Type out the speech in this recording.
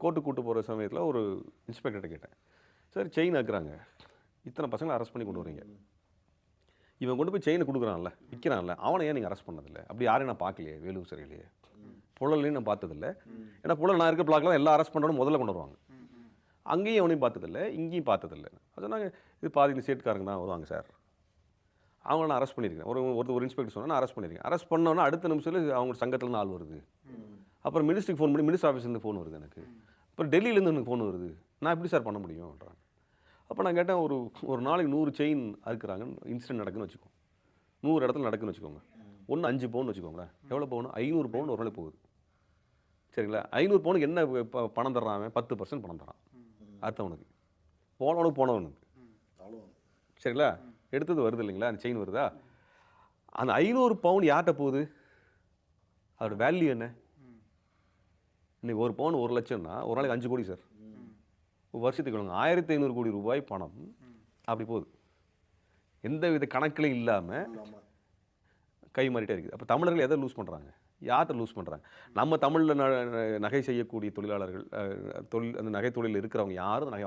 கோர்ட்டுக்கு கூட்டு போகிற சமயத்தில் ஒரு இன்ஸ்பெக்டர்கிட்ட கேட்டேன், சார் செயின் ஆக்குறாங்க, இத்தனை பசங்களை அரெஸ்ட் பண்ணி கொண்டு வரீங்க, இவன் கொண்டு போய் செயினை கொடுக்குறான்ல, விற்கிறான்ல, அவனை ஏன் நீங்கள் அரெஸ்ட் பண்ணதில்லை? அப்படி யாரையும் நான் பார்க்கலையே வேலூர் சிறையிலேயே, புழல்லையும் நான் பார்த்ததில்லை. ஏன்னா புழல் நான் இருக்க பிளாக்லாம் எல்லாம் அரெஸ்ட் பண்ணுறோன்னு முதல்ல கொண்டு வருவாங்க. அங்கேயும் அவனையும் பார்த்ததில்லை, இங்கேயும் பார்த்ததில்லை. அது சொன்னாங்க, இது பாதி ஸ்டேட்காரங்க தான் வருவாங்க சார், அவங்கள நான் அரெஸ்ட் பண்ணியிருக்கேன். ஒரு இன்ஸ்பெக்டர் சொன்னால் நான் அரெஸ்ட் பண்ணியிருக்கேன். அரெஸ்ட் பண்ணோன்னா அடுத்த நிமிஷத்தில் அவங்க சங்கத்துலேருந்து ஆள் வருது. அப்புறம் மினிஸ்ட்ரிக்கு ஃபோன் பண்ணி மினிஸ்டர் ஆஃபீஸ்லேருந்து ஃபோன் வருது எனக்கு. அப்புறம் டெல்லியிலேருந்து எனக்கு ஃபோன் வருது. நான் எப்படி சார் பண்ண முடியும்ன்றாங்க. அப்போ நான் கேட்டேன், ஒரு நாளைக்கு 100 செயின் அறுக்குறாங்க, இன்சிடென்ட் நடக்குன்னு வச்சுக்கோங்க, 100 இடத்துல நடக்குன்னு வச்சுக்கோங்க, ஒன்று 5 பவுன் வச்சுக்கோங்களேன், எவ்வளோ பவுன்? 500 பவுன் ஒரு நாளைக்கு போகுது. சரிங்களா? 500 பவுனுக்கு என்ன பணம் தர்றான்? 10% பணம் தரான் அடுத்தவனுக்கு, போனவனுக்கு. சரிங்களா? எடுத்தது வருது இல்லைங்களா, அந்த செயின் வருதா? அந்த 500 பவுன் யார்கிட்ட போகுது? அதோட வேல்யூ என்ன? இன்னைக்கு ஒரு பவுன் 1 லட்சம்னா ஒரு நாளைக்கு 5 கோடி சார். வருஷத்துக்கு 1500 கோடி ரூபாய் பணம் அப்படி போகுது, எந்த வித கணக்கிலையும் இல்லாமல் கை மாறிட்டே இருக்குது. அப்போ தமிழர்கள் எதை லூஸ் பண்ணுறாங்க? யார்கிட்ட லூஸ் பண்ணுறாங்க? நம்ம தமிழில் நகை செய்யக்கூடிய தொழிலாளர்கள், அந்த நகை தொழிலில் இருக்கிறவங்க யாரும் நகை